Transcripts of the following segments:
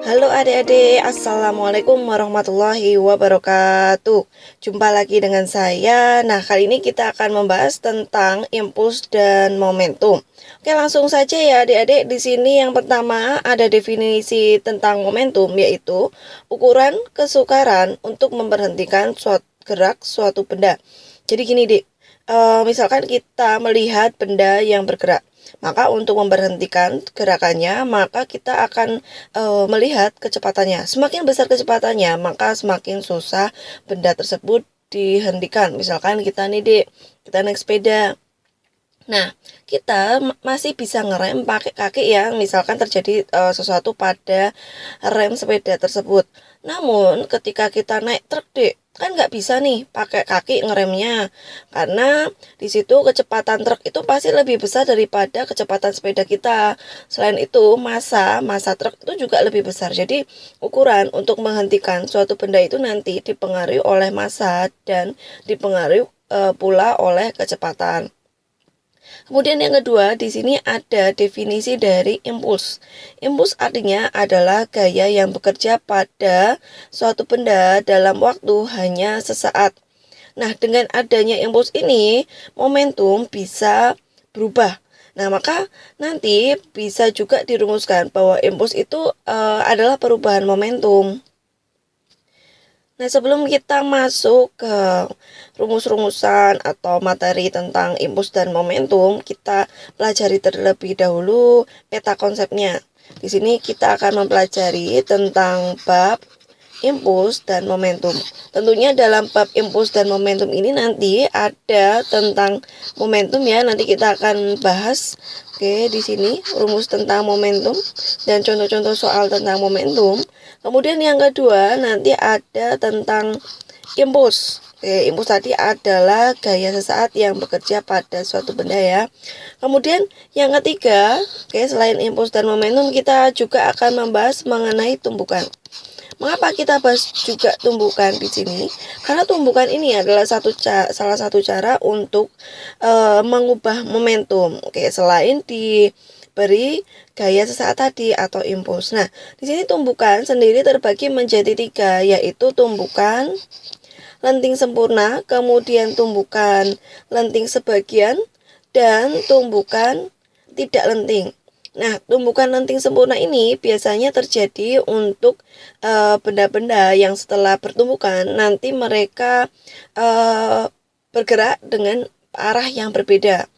Halo adik-adik, Assalamualaikum warahmatullahi wabarakatuh. Jumpa lagi dengan saya. Nah, kali ini kita akan membahas tentang impuls dan momentum. Oke, langsung saja ya adik-adik. Di sini yang pertama ada definisi tentang momentum, yaitu ukuran kesukaran untuk memberhentikan suatu gerak suatu benda. Jadi gini, Dik. Misalkan kita melihat benda yang bergerak. Maka untuk memberhentikan gerakannya, maka kita akan melihat kecepatannya. Semakin besar kecepatannya, maka semakin susah benda tersebut dihentikan. Misalkan kita nih, Dek, kita naik sepeda. Nah, kita masih bisa ngerem pakai kaki ya, misalkan terjadi sesuatu pada rem sepeda tersebut. Namun, ketika kita naik truk, Dek, kan nggak bisa nih pakai kaki ngeremnya, karena di situ kecepatan truk itu pasti lebih besar daripada kecepatan sepeda kita. Selain itu, massa truk itu juga lebih besar. Jadi, ukuran untuk menghentikan suatu benda itu nanti dipengaruhi oleh massa dan dipengaruhi pula oleh kecepatan. Kemudian yang kedua, di sini ada definisi dari impuls. Impuls artinya adalah gaya yang bekerja pada suatu benda dalam waktu hanya sesaat. Nah, dengan adanya impuls ini, momentum bisa berubah. Nah, maka nanti bisa juga dirumuskan bahwa impuls itu adalah perubahan momentum. Nah, sebelum kita masuk ke rumus-rumusan atau materi tentang impuls dan momentum, kita pelajari terlebih dahulu peta konsepnya. Di sini kita akan mempelajari tentang bab impuls dan momentum. Tentunya dalam bab impuls dan momentum ini nanti ada tentang momentum ya. Nanti kita akan bahas. Oke, di sini rumus tentang momentum dan contoh-contoh soal tentang momentum. Kemudian yang kedua nanti ada tentang impuls. Oke, impuls tadi adalah gaya sesaat yang bekerja pada suatu benda ya. Kemudian yang ketiga, selain impuls dan momentum kita juga akan membahas mengenai tumbukan. Mengapa kita bahas juga tumbukan di sini? Karena tumbukan ini adalah salah satu cara untuk mengubah momentum. Selain diberi gaya sesaat tadi atau impuls. Nah, di sini tumbukan sendiri terbagi menjadi 3, yaitu tumbukan lenting sempurna, kemudian tumbukan lenting sebagian, dan tumbukan tidak lenting. Nah, tumbukan lenting sempurna ini biasanya terjadi untuk benda-benda yang setelah bertumbukan nanti mereka bergerak dengan arah yang berbeda.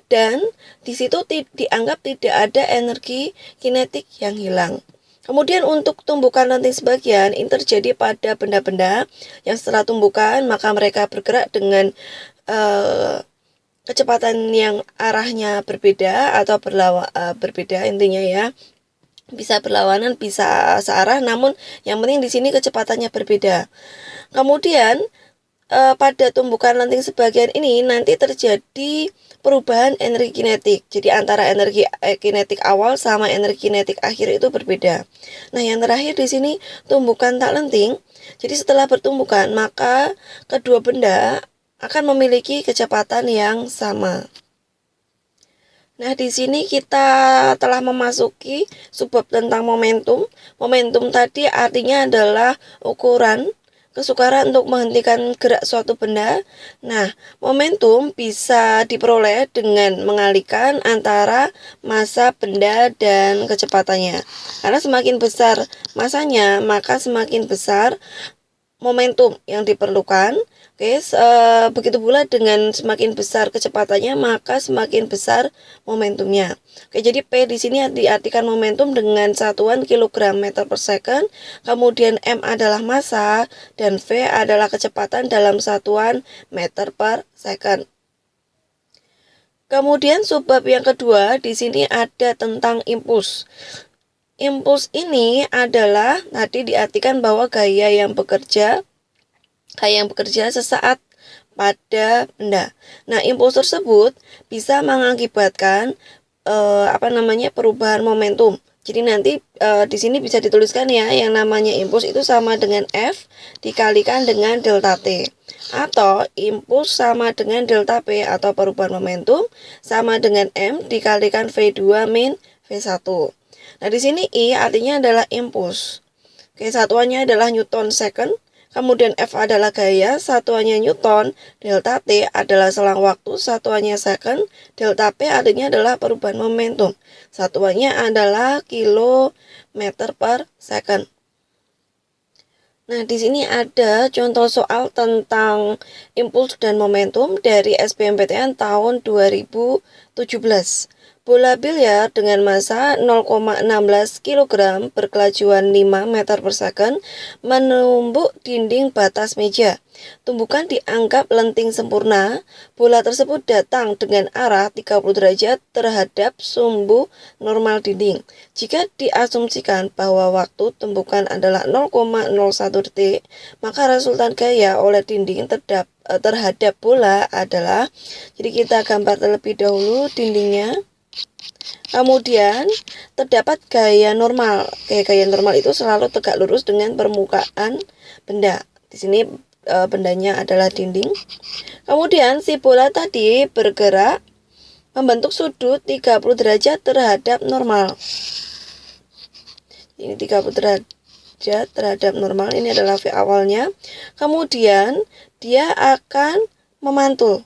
Dan di situ dianggap tidak ada energi kinetik yang hilang. Kemudian untuk tumbukan lenting sebagian ini terjadi pada benda-benda yang setelah tumbukan maka mereka bergerak dengan kecepatan yang arahnya berbeda atau berbeda intinya ya. Bisa berlawanan, bisa searah, namun yang penting di sini kecepatannya berbeda. Kemudian pada tumbukan lenting sebagian ini nanti terjadi perubahan energi kinetik. Jadi antara energi kinetik awal sama energi kinetik akhir itu berbeda. Nah, yang terakhir di sini tumbukan tak lenting. Jadi setelah bertumbukan maka kedua benda akan memiliki kecepatan yang sama. Nah, di sini kita telah memasuki subbab tentang momentum. Momentum tadi artinya adalah ukuran kesukaran untuk menghentikan gerak suatu benda. Nah, momentum bisa diperoleh dengan mengalihkan antara massa benda dan kecepatannya. Karena semakin besar massanya, maka semakin besar momentum yang diperlukan. Begitu pula dengan semakin besar kecepatannya, maka semakin besar momentumnya. Jadi P di sini diartikan momentum dengan satuan kilogram meter per second, kemudian M adalah massa dan V adalah kecepatan dalam satuan meter per second. Kemudian subbab yang kedua di sini ada tentang impuls. Impuls ini adalah tadi diartikan bahwa gaya yang bekerja sesaat pada benda. Nah, impuls tersebut bisa mengakibatkan perubahan momentum. Jadi nanti di sini bisa dituliskan ya, yang namanya impuls itu sama dengan F dikalikan dengan delta T. Atau impuls sama dengan delta P atau perubahan momentum sama dengan M dikalikan V2 min V1. Nah, di sini I artinya adalah impuls. Oke, satuannya adalah Newton second. Kemudian F adalah gaya, satuannya Newton. Delta T adalah selang waktu, satuannya second. Delta P artinya adalah perubahan momentum. Satuannya adalah kilometer per second. Nah, di sini ada contoh soal tentang impuls dan momentum dari SBMPTN tahun 2017. Bola biliar dengan massa 0,16 kg berkelajuan 5 meter per second menumbuk dinding batas meja. Tumbukan dianggap lenting sempurna. Bola tersebut datang dengan arah 30 derajat terhadap sumbu normal dinding. Jika diasumsikan bahwa waktu tumbukan adalah 0,01 detik, maka resultan gaya oleh dinding terhadap bola adalah, jadi kita gambar terlebih dahulu dindingnya. Kemudian terdapat gaya normal. Gaya normal itu selalu tegak lurus dengan permukaan benda. Di sini bendanya adalah dinding. Kemudian si bola tadi bergerak membentuk sudut 30 derajat terhadap normal. Ini 30 derajat terhadap normal. Ini adalah V awalnya. Kemudian dia akan memantul.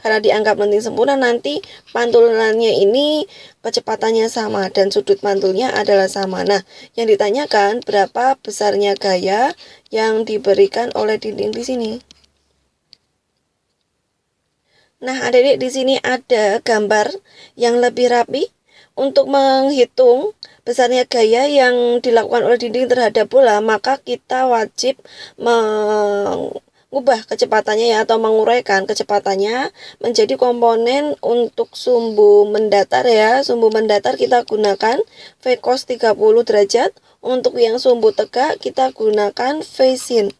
Karena dianggap lenting sempurna, nanti pantulannya ini kecepatannya sama dan sudut pantulnya adalah sama. Nah, yang ditanyakan berapa besarnya gaya yang diberikan oleh dinding di sini. Nah, adik-adik, di sini ada gambar yang lebih rapi untuk menghitung besarnya gaya yang dilakukan oleh dinding terhadap bola, maka kita wajib mengubah kecepatannya ya, atau menguraikan kecepatannya menjadi komponen untuk sumbu mendatar ya. Sumbu mendatar kita gunakan V cos 30 derajat. Untuk yang sumbu tegak kita gunakan V sin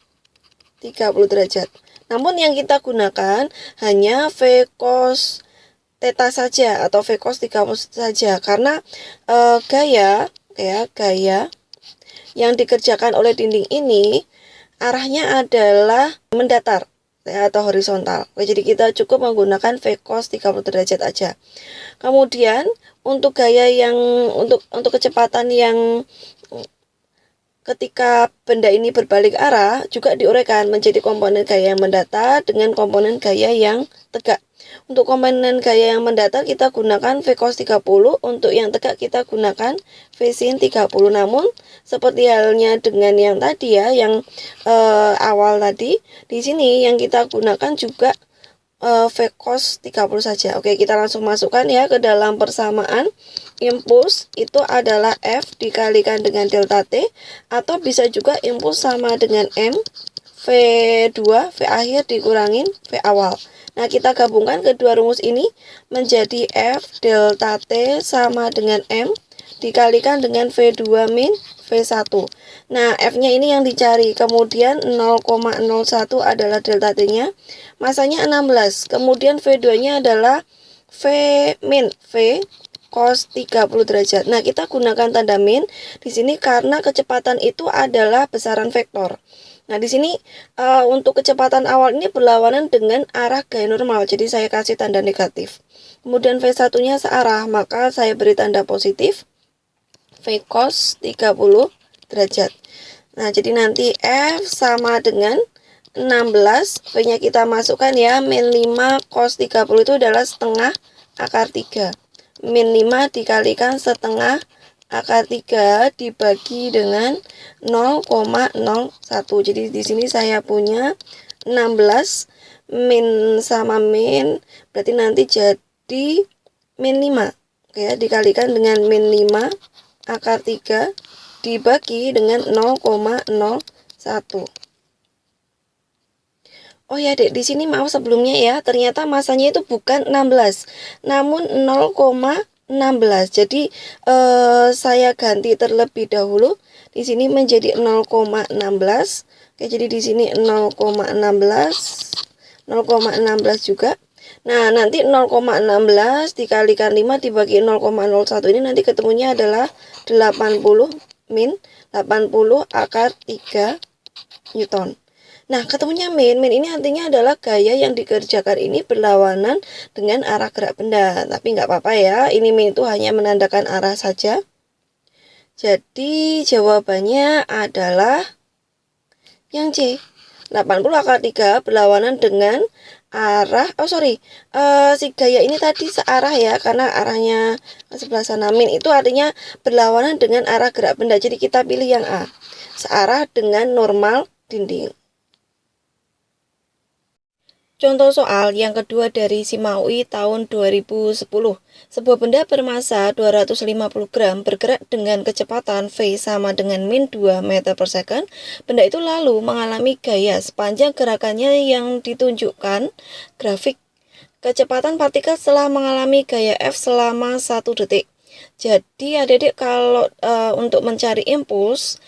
30 derajat. Namun yang kita gunakan hanya V cos theta saja atau V cos 30 saja, karena gaya yang dikerjakan oleh dinding ini arahnya adalah mendatar ya, atau horizontal. Oke, jadi kita cukup menggunakan V cos 30 derajat aja. Kemudian untuk gaya yang untuk kecepatan yang ketika benda ini berbalik arah juga diuraikan menjadi komponen gaya yang mendatar dengan komponen gaya yang tegak. Untuk komponen gaya yang mendatar kita gunakan V cos 30, untuk yang tegak kita gunakan V sin 30. Namun seperti halnya dengan yang tadi ya, yang awal tadi, di sini yang kita gunakan juga V cos 30 saja. Oke, kita langsung masukkan ya ke dalam persamaan. Impuls itu adalah F dikalikan dengan delta T, atau bisa juga impuls sama dengan M, V2, V akhir dikurangin V awal. Nah, kita gabungkan kedua rumus ini menjadi F delta T sama dengan M dikalikan dengan V2 min V1. Nah, F-nya ini yang dicari. Kemudian 0,01 adalah delta T-nya. Masanya 16. Kemudian V2-nya adalah V min V cos 30 derajat. Nah, kita gunakan tanda min di sini karena kecepatan itu adalah besaran vektor. Nah, di sini untuk kecepatan awal ini berlawanan dengan arah gaya normal. Jadi saya kasih tanda negatif. Kemudian V1-nya searah, maka saya beri tanda positif. V cos 30 derajat. Nah, jadi nanti F sama dengan 16. V-nya kita masukkan ya. Min 5 cos 30 itu adalah setengah akar 3. Min 5 dikalikan setengah akar 3 dibagi dengan 0,01. Jadi di sini saya punya 16 min sama min, berarti nanti jadi min 5. Oke ya, dikalikan dengan min 5 akar 3 dibagi dengan 0,01. Oh ya, Dek, di sini maaf sebelumnya ya, ternyata masanya itu bukan 16, namun 0,16. Jadi saya ganti terlebih dahulu. Di sini menjadi 0,16. Oke, jadi di sini 0,16 juga. Nah, nanti 0,16 dikalikan 5 dibagi 0,01 ini nanti ketemunya adalah 80 min 80 akar 3 Newton. Nah, ketemunya min. Min ini artinya adalah gaya yang dikerjakan ini berlawanan dengan arah gerak benda. Tapi nggak apa-apa ya, ini min itu hanya menandakan arah saja. Jadi jawabannya adalah yang C. 80 akar 3 berlawanan dengan arah, si gaya ini tadi searah ya, karena arahnya sebelah sana. Min itu artinya berlawanan dengan arah gerak benda. Jadi kita pilih yang A, searah dengan normal dinding. Contoh soal yang kedua dari Simaui tahun 2010. Sebuah benda bermasa 250 gram bergerak dengan kecepatan V sama dengan min 2 meter per second. Benda itu lalu mengalami gaya sepanjang gerakannya yang ditunjukkan grafik kecepatan partikel setelah mengalami gaya F selama 1 detik. Jadi adik-adik kalau untuk mencari impuls,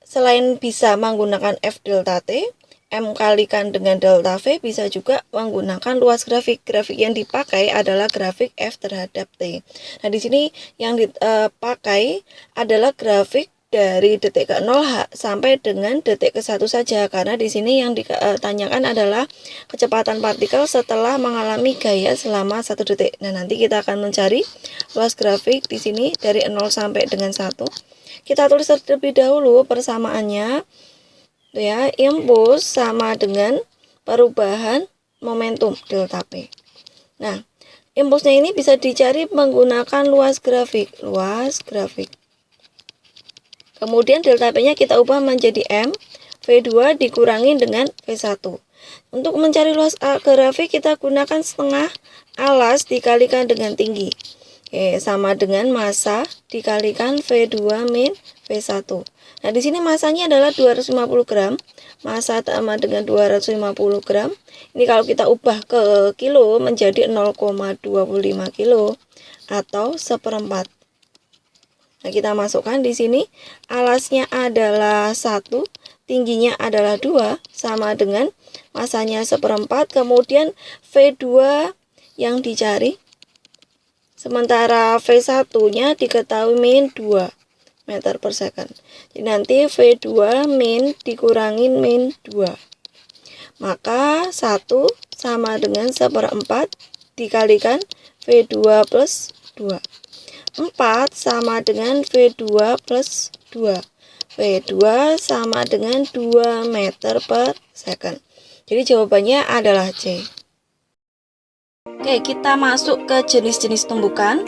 selain bisa menggunakan F delta T, M kalikan dengan delta V, bisa juga menggunakan luas grafik. Grafik yang dipakai adalah grafik F terhadap T. Nah, di sini yang dipakai adalah grafik dari detik ke 0 sampai dengan detik ke 1 saja, karena di sini yang ditanyakan adalah kecepatan partikel setelah mengalami gaya selama 1 detik. Nah, nanti kita akan mencari luas grafik di sini dari 0 sampai dengan 1. Kita tulis terlebih dahulu persamaannya. Ya, impuls sama dengan perubahan momentum delta P. Nah, impulsnya ini bisa dicari menggunakan luas grafik. Kemudian delta P-nya kita ubah menjadi M, V2 dikurangi dengan V1. Untuk mencari luas grafik kita gunakan setengah alas dikalikan dengan tinggi. Oke, sama dengan massa dikalikan V2 min V1. Nah, di sini masanya adalah 250 gram. Massa sama dengan 250 gram. Ini kalau kita ubah ke kilo menjadi 0,25 kilo atau seperempat. Nah, kita masukkan di sini alasnya adalah 1, tingginya adalah 2, sama dengan masanya seperempat, kemudian V2 yang dicari. Sementara V1-nya diketahui min 2 meter per second. Jadi nanti V2 min dikurangin min 2. Maka 1 sama dengan seperempat dikalikan V2 plus 2. 4 sama dengan V2 plus 2. V2 sama dengan 2 meter per second. Jadi jawabannya adalah C. Oke, kita masuk ke jenis-jenis tumbukan.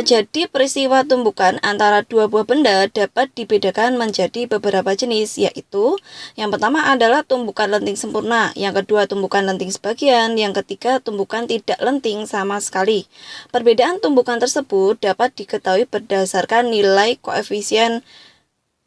Jadi peristiwa tumbukan antara dua buah benda dapat dibedakan menjadi beberapa jenis, yaitu yang pertama adalah tumbukan lenting sempurna, yang kedua tumbukan lenting sebagian, yang ketiga tumbukan tidak lenting sama sekali. Perbedaan tumbukan tersebut dapat diketahui berdasarkan nilai koefisien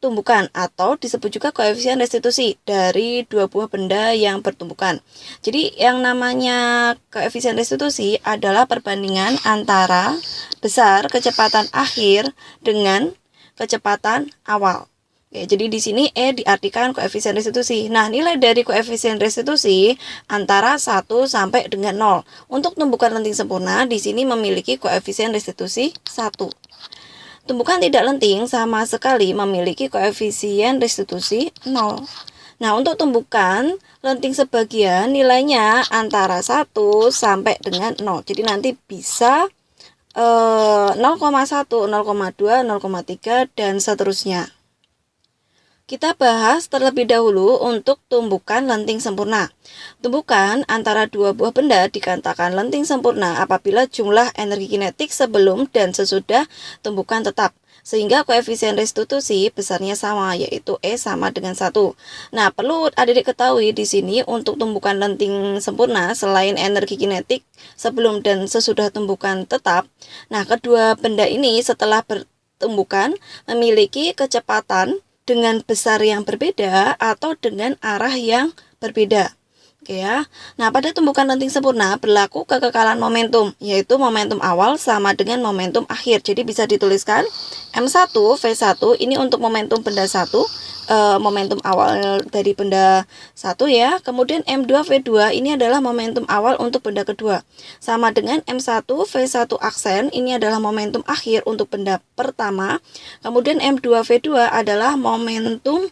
tumbukan atau disebut juga koefisien restitusi dari dua buah benda yang bertumbukan. Jadi yang namanya koefisien restitusi adalah perbandingan antara besar kecepatan akhir dengan kecepatan awal. Oke, jadi di sini E diartikan koefisien restitusi. Nah, nilai dari koefisien restitusi antara 1 sampai dengan 0. Untuk tumbukan lenting sempurna di sini memiliki koefisien restitusi 1. Tumbukan tidak lenting sama sekali memiliki koefisien restitusi 0. Nah, untuk tumbukan lenting sebagian nilainya antara 1 sampai dengan 0. Jadi nanti bisa 0,1, 0,2, 0,3 dan seterusnya. Kita bahas terlebih dahulu untuk tumbukan lenting sempurna. Tumbukan antara dua buah benda dikatakan lenting sempurna apabila jumlah energi kinetik sebelum dan sesudah tumbukan tetap, sehingga koefisien restitusi besarnya sama, yaitu E sama dengan 1. Nah, perlu adik-adik ketahui di sini untuk tumbukan lenting sempurna selain energi kinetik sebelum dan sesudah tumbukan tetap, nah kedua benda ini setelah bertumbukan memiliki kecepatan dengan besar yang berbeda atau dengan arah yang berbeda. Oke ya. Nah, pada tumbukan lenting sempurna berlaku kekekalan momentum, yaitu momentum awal sama dengan momentum akhir. Jadi bisa dituliskan M1 V1 ini untuk momentum benda 1, momentum awal dari benda 1 ya. Kemudian M2 V2 ini adalah momentum awal untuk benda kedua. Sama dengan M1 V1 aksen ini adalah momentum akhir untuk benda pertama. Kemudian M2 V2 adalah momentum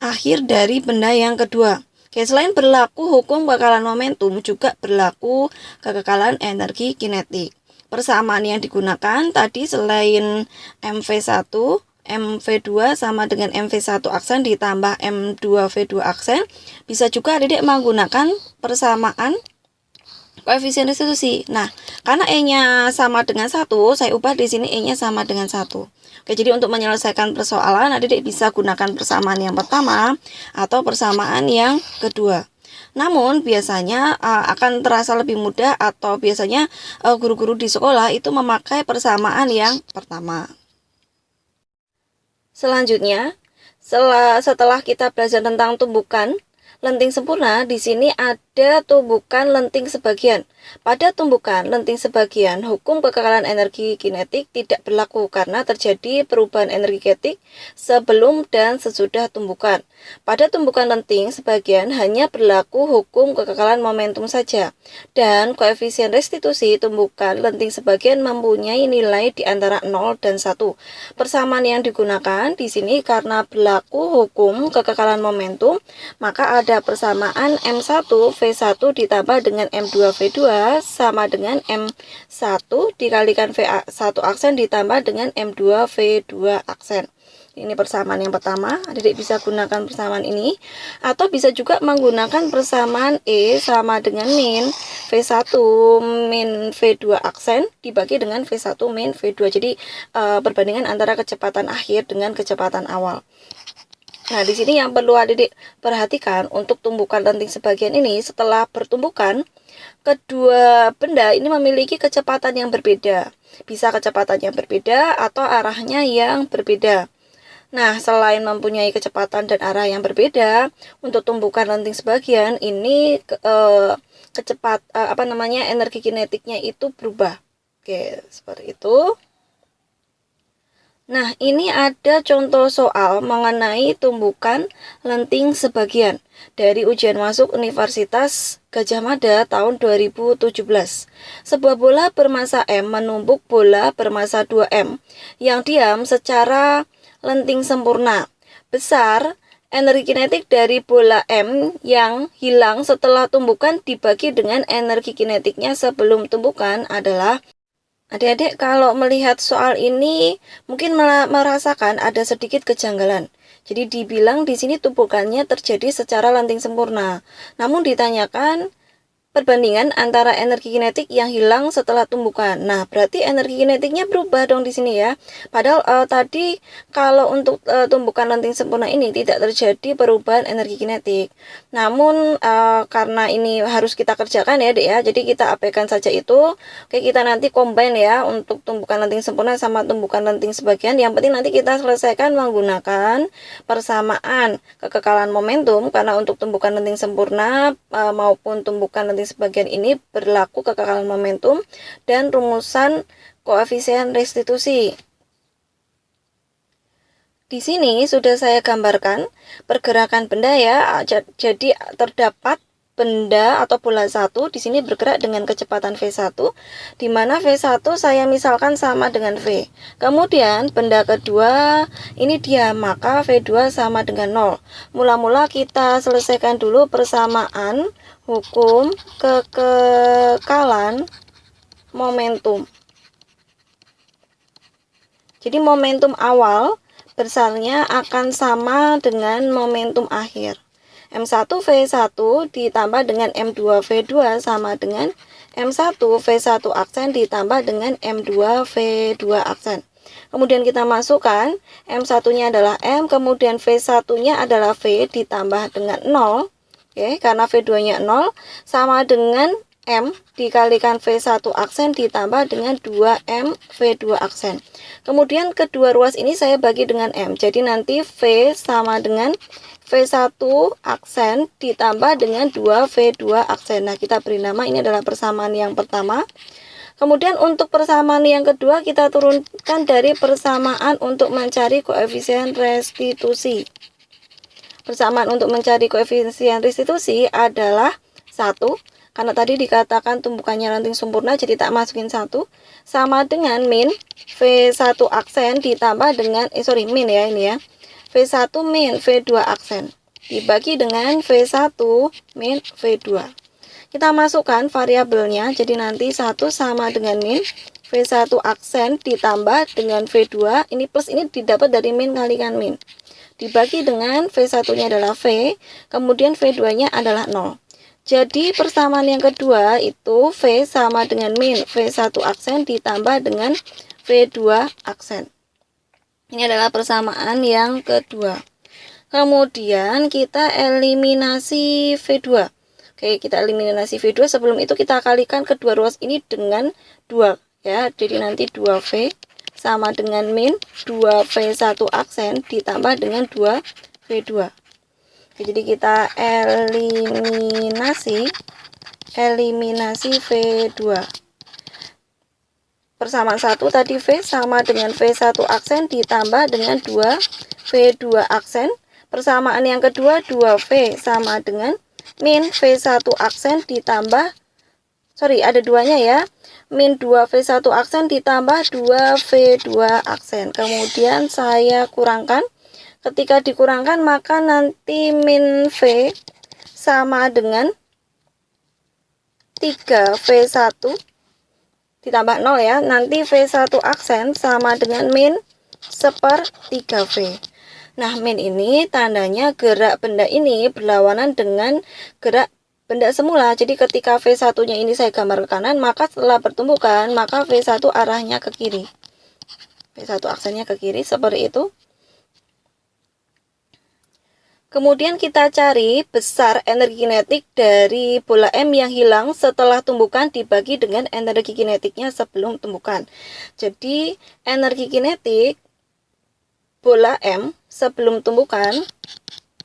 akhir dari benda yang kedua. Oke, selain berlaku hukum kekekalan momentum, juga berlaku kekekalan energi kinetik. Persamaan yang digunakan tadi selain MV1, MV2 sama dengan MV1 aksen ditambah M2V2 aksen, bisa juga adik menggunakan persamaan koefisien restitusi. Nah, karena E-nya sama dengan 1, saya ubah di sini E-nya sama dengan 1. Oke, jadi untuk menyelesaikan persoalan, adik bisa gunakan persamaan yang pertama atau persamaan yang kedua. Namun biasanya akan terasa lebih mudah atau biasanya guru-guru di sekolah itu memakai persamaan yang pertama. Selanjutnya, setelah kita belajar tentang tumbukan lenting sempurna, di sini ada tumbukan lenting sebagian. Pada tumbukan lenting sebagian, hukum kekekalan energi kinetik tidak berlaku karena terjadi perubahan energi kinetik sebelum dan sesudah tumbukan. Pada tumbukan lenting sebagian hanya berlaku hukum kekekalan momentum saja, dan koefisien restitusi tumbukan lenting sebagian mempunyai nilai di antara 0 dan 1. Persamaan yang digunakan di sini karena berlaku hukum kekekalan momentum, maka ada persamaan M1V1 ditambah dengan M2V2 sama dengan M1 dikalikan V1 aksen ditambah dengan M2V2 aksen. Ini persamaan yang pertama, adik bisa gunakan persamaan ini, atau bisa juga menggunakan persamaan E sama dengan min V1 min V2 aksen dibagi dengan V1 min V2. Jadi perbandingan antara kecepatan akhir dengan kecepatan awal. Nah, di sini yang perlu adik perhatikan untuk tumbukan lenting sebagian ini, setelah bertumbukan, kedua benda ini memiliki kecepatan yang berbeda. Bisa kecepatan yang berbeda atau arahnya yang berbeda. Nah, selain mempunyai kecepatan dan arah yang berbeda, untuk tumbukan lenting sebagian ini energi kinetiknya itu berubah. Oke, seperti itu. Nah, ini ada contoh soal mengenai tumbukan lenting sebagian dari ujian masuk Universitas Gadjah Mada tahun 2017. Sebuah bola bermassa M menumbuk bola bermassa 2M yang diam secara lenting sempurna. Besar energi kinetik dari bola M yang hilang setelah tumbukan dibagi dengan energi kinetiknya sebelum tumbukan adalah. Adik-adik kalau melihat soal ini mungkin merasakan ada sedikit kejanggalan. Jadi dibilang di sini tumbukannya terjadi secara lenting sempurna. Namun ditanyakan perbandingan antara energi kinetik yang hilang setelah tumbukan. Nah, berarti energi kinetiknya berubah dong di sini ya. Padahal tadi kalau untuk tumbukan lenting sempurna ini tidak terjadi perubahan energi kinetik. Namun karena ini harus kita kerjakan ya, Dek ya. Jadi kita abaikan saja itu. Oke, kita nanti combine ya untuk tumbukan lenting sempurna sama tumbukan lenting sebagian. Yang penting nanti kita selesaikan menggunakan persamaan kekekalan momentum, karena untuk tumbukan lenting sempurna maupun tumbukan lenting sebagian ini berlaku kekekalan momentum dan rumusan koefisien restitusi. Di sini sudah saya gambarkan pergerakan benda ya. Jadi terdapat benda atau bola satu di sini bergerak dengan kecepatan V1, di mana V1 saya misalkan sama dengan V. Kemudian benda kedua ini diam, maka V2 sama dengan 0. Mula-mula kita selesaikan dulu persamaan hukum kekekalan momentum. Jadi momentum awal besarnya akan sama dengan momentum akhir. M1V1 ditambah dengan M2V2 sama dengan M1V1 aksen ditambah dengan M2V2 aksen. Kemudian kita masukkan M1-nya adalah M, kemudian V1-nya adalah V ditambah dengan 0. Oke, karena V2-nya 0 sama dengan M dikalikan V1 aksen ditambah dengan 2M V2 aksen. Kemudian kedua ruas ini saya bagi dengan M. Jadi nanti V sama dengan V1 aksen ditambah dengan 2V2 aksen. Nah, kita beri nama ini adalah persamaan yang pertama. Kemudian untuk persamaan yang kedua kita turunkan dari persamaan untuk mencari koefisien restitusi. Persamaan untuk mencari koefisien restitusi adalah 1, karena tadi dikatakan tumbukannya lenting sempurna, jadi tak masukin 1, sama dengan min V1 aksen ditambah dengan, min ya ini ya, V1 min V2 aksen dibagi dengan V1 min V2. Kita masukkan variabelnya, jadi nanti 1 sama dengan min V1 aksen ditambah dengan V2, ini plus ini didapat dari min kalikan min. Dibagi dengan V1-nya adalah V, kemudian V2-nya adalah 0. Jadi persamaan yang kedua itu V sama dengan min V1 aksen ditambah dengan V2 aksen. Ini adalah persamaan yang kedua. Kemudian kita eliminasi V2. Oke, kita eliminasi V2. Sebelum itu kita kalikan kedua ruas ini dengan 2 ya. Jadi nanti 2V sama dengan min 2V1 aksen ditambah dengan 2V2. Oke, jadi kita eliminasi V2. Persamaan 1 tadi V sama dengan V1 aksen ditambah dengan 2 V2 aksen. Persamaan yang kedua 2V sama dengan min V1 aksen ditambah, ada duanya ya, min 2V1 aksen ditambah 2V2 aksen. Kemudian saya kurangkan. Ketika dikurangkan maka nanti min V sama dengan 3V1 ditambah 0 ya, nanti V1 aksen sama dengan min 1/3V. Nah, min ini tandanya gerak benda ini berlawanan dengan gerak benda semula. Jadi ketika V1-nya ini saya gambar ke kanan, maka setelah pertumbukan, maka V1 arahnya ke kiri. V1 aksennya ke kiri, seperti itu. Kemudian kita cari besar energi kinetik dari bola M yang hilang setelah tumbukan dibagi dengan energi kinetiknya sebelum tumbukan. Jadi energi kinetik bola M sebelum tumbukan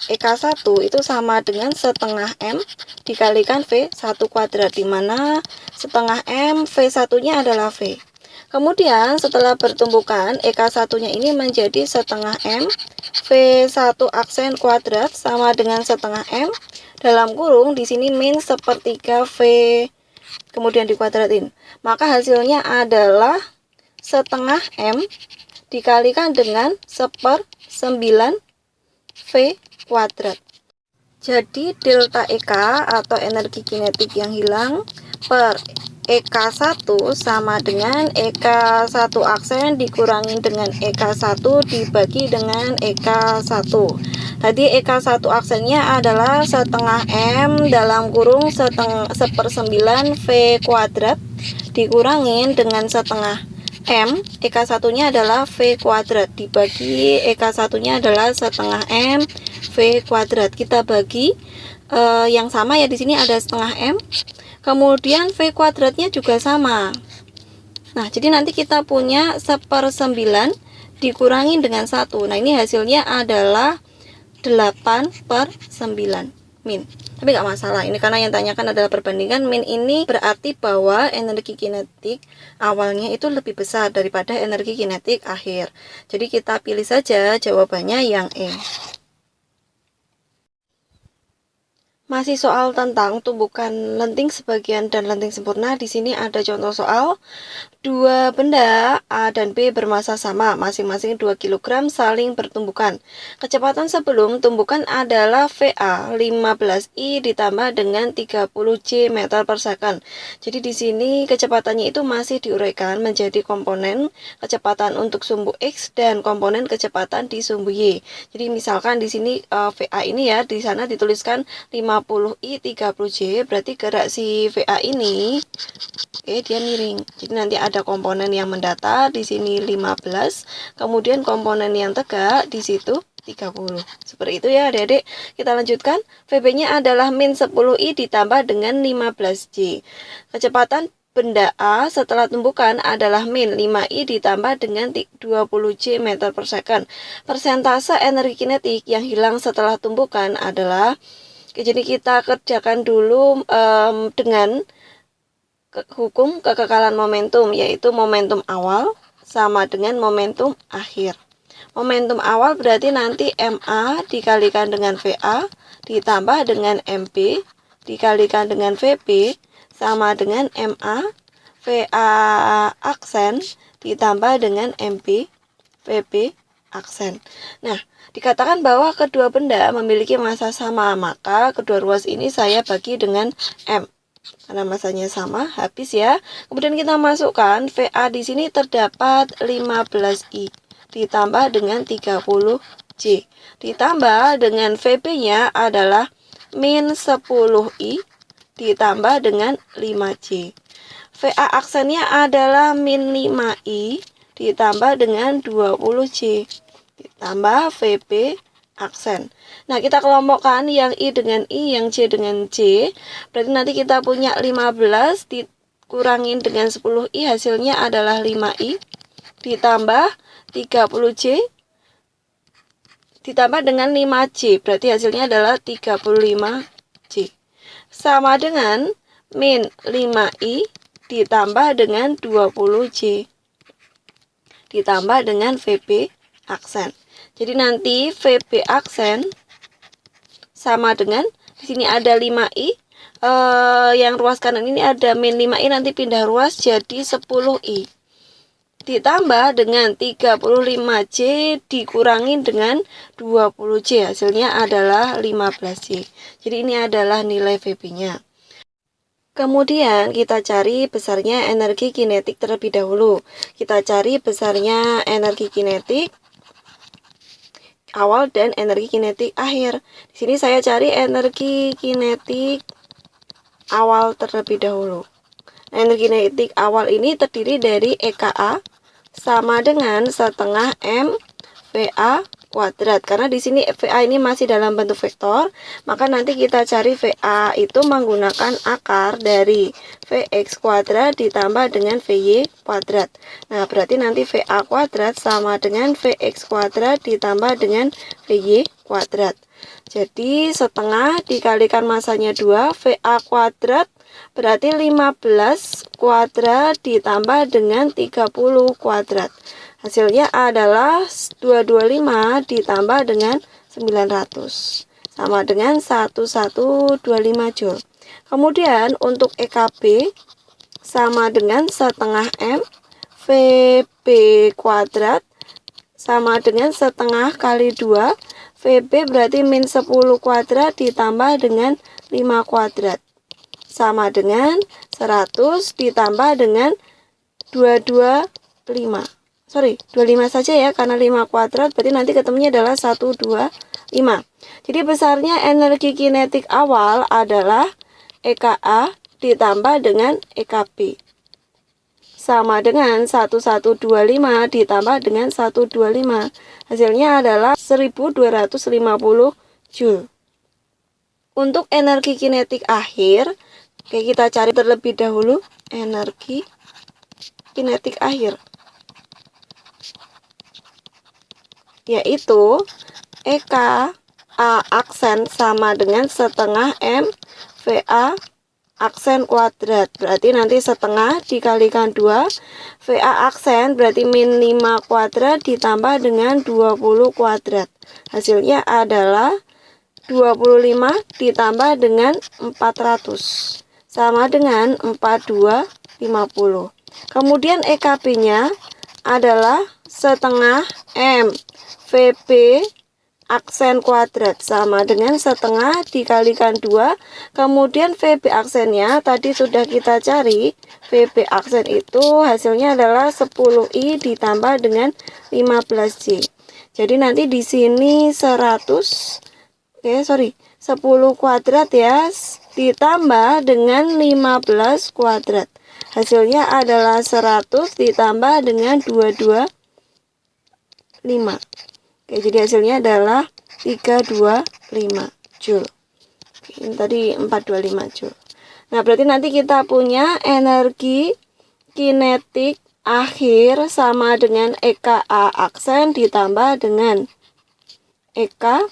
EK1 itu sama dengan setengah M dikalikan V1 kuadrat, di mana setengah M V1-nya adalah V. Kemudian setelah bertumbukan EK1-nya ini menjadi setengah M V1 aksen kuadrat sama dengan setengah M dalam kurung di sini min 1/3 V kemudian dikuadratin. Maka hasilnya adalah setengah M dikalikan dengan 1/9 V kuadrat. Jadi delta EK atau energi kinetik yang hilang per EK1 sama dengan EK1 aksen dikurangi dengan EK1 dibagi dengan EK1. Tadi EK1 aksennya adalah setengah M dalam kurung 1/9 V kuadrat dikurangi dengan setengah M, EK1-nya adalah V kuadrat dibagi EK1-nya adalah setengah M V kuadrat. Kita bagi yang sama ya, di sini ada setengah M. Kemudian V kuadratnya juga sama. Nah, jadi nanti kita punya 1/9 dikurangi dengan 1. Nah, ini hasilnya adalah 8/9 min. Tapi nggak masalah, ini karena yang tanyakan adalah perbandingan. Min ini berarti bahwa energi kinetik awalnya itu lebih besar daripada energi kinetik akhir. Jadi kita pilih saja jawabannya yang E. Masih soal tentang tumbukan lenting sebagian dan lenting sempurna. Di sini ada contoh soal. Dua benda A dan B bermassa sama, masing-masing 2 kg saling bertumbukan. Kecepatan sebelum tumbukan adalah VA 15I ditambah dengan 30 J meter per second. Jadi di sini kecepatannya itu masih diuraikan menjadi komponen kecepatan untuk sumbu X dan komponen kecepatan di sumbu Y. Jadi misalkan di sini VA ini ya, di sana dituliskan 50I 30 J, berarti gerak si VA ini dia miring. Jadi nanti ada komponen yang mendatar di sini 15, kemudian komponen yang tegak di situ 30. Seperti itu ya Adik-adik. Kita lanjutkan. VB-nya adalah min 10I ditambah dengan 15J. Kecepatan benda A setelah tumbukan adalah min 5I ditambah dengan 20J meter per second. Persentase energi kinetik yang hilang setelah tumbukan adalah, jadi kita kerjakan dulu dengan hukum kekekalan momentum, yaitu momentum awal sama dengan momentum akhir. Momentum awal berarti nanti MA dikalikan dengan VA ditambah dengan MB dikalikan dengan VB sama dengan MA VA aksen ditambah dengan MB VB aksen. Nah, dikatakan bahwa kedua benda memiliki massa sama, maka kedua ruas ini saya bagi dengan M. Karena masanya sama, habis ya. Kemudian kita masukkan VA di sini terdapat 15I ditambah dengan 30J. Ditambah dengan VB-nya adalah min 10I ditambah dengan 5J. VA aksennya adalah min 5I ditambah dengan 20J ditambah VB aksen. Nah, kita kelompokkan yang I dengan I, yang J dengan J. Berarti nanti kita punya 15 dikurangin dengan 10I, hasilnya adalah 5I ditambah 30J ditambah dengan 5J. Berarti hasilnya adalah 35J. Sama dengan min 5I ditambah dengan 20J ditambah dengan VB aksen. Jadi nanti VB aksen sama dengan, di sini ada 5I, yang ruas kanan ini ada min 5I, nanti pindah ruas jadi 10I ditambah dengan 35J dikurangin dengan 20J, hasilnya adalah 15J. Jadi ini adalah nilai VB-nya. Kemudian kita cari besarnya energi kinetik terlebih dahulu. Kita cari besarnya energi kinetik awal dan energi kinetik akhir. Di sini saya cari energi kinetik awal terlebih dahulu. Energi kinetik awal ini terdiri dari EKA sama dengan setengah M VA kuadrat. Karena di sini VA ini masih dalam bentuk vektor, maka nanti kita cari VA itu menggunakan akar dari Vx kuadrat ditambah dengan Vy kuadrat. Nah, berarti nanti VA kuadrat sama dengan Vx kuadrat ditambah dengan Vy kuadrat. Jadi setengah dikalikan masanya 2, VA kuadrat berarti 15 kuadrat ditambah dengan 30 kuadrat. Hasilnya adalah 225 ditambah dengan 900. Sama dengan 1125 Joule. Kemudian untuk EKB sama dengan setengah M VB kuadrat sama dengan setengah kali 2. VB berarti min 10 kuadrat ditambah dengan 5 kuadrat. Sama dengan 100 ditambah dengan 225. 25 saja ya, karena 5 kuadrat berarti nanti ketemunya adalah 125. Jadi besarnya energi kinetik awal adalah EKA ditambah dengan EKB sama dengan 1125 ditambah dengan 125. Hasilnya adalah 1250 Joule. Untuk energi kinetik akhir, oke, kita cari terlebih dahulu energi kinetik akhir, yaitu EK A aksen sama dengan setengah M VA aksen kuadrat. Berarti nanti setengah dikalikan 2, VA aksen berarti min 5 kuadrat ditambah dengan 20 kuadrat. Hasilnya adalah 25 ditambah dengan 400 sama dengan 4250. Kemudian EKB-nya adalah setengah M VB aksen kuadrat sama dengan setengah dikalikan 2. Kemudian VB aksennya tadi sudah kita cari. VB aksen itu hasilnya adalah 10I ditambah dengan 15J. Jadi nanti di sini 10 kuadrat ya ditambah dengan 15 kuadrat. Hasilnya adalah 100 ditambah dengan 225. Oke, jadi hasilnya adalah 325 Joule. Oke, ini tadi 425 Joule. Nah, berarti nanti kita punya energi kinetik akhir sama dengan EKA aksen ditambah dengan EK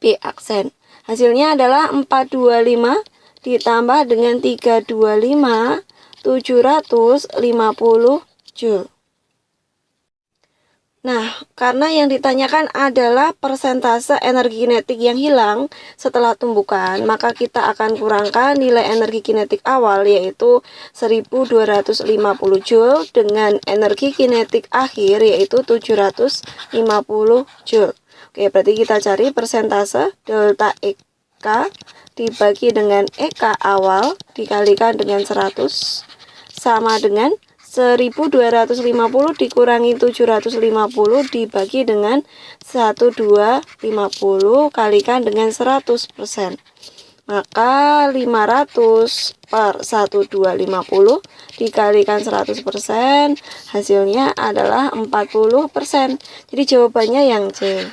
B aksen. Hasilnya adalah 425 ditambah dengan 325, 750 Joule. Nah, karena yang ditanyakan adalah persentase energi kinetik yang hilang setelah tumbukan, maka kita akan kurangkan nilai energi kinetik awal yaitu 1250 Joule dengan energi kinetik akhir yaitu 750 Joule. Oke, berarti kita cari persentase delta EK dibagi dengan EK awal dikalikan dengan 100 sama dengan 1250 dikurangi 750 dibagi dengan 1250 kalikan dengan 100%. Maka 500 per 1250 dikalikan 100% hasilnya adalah 40%. Jadi jawabannya yang C.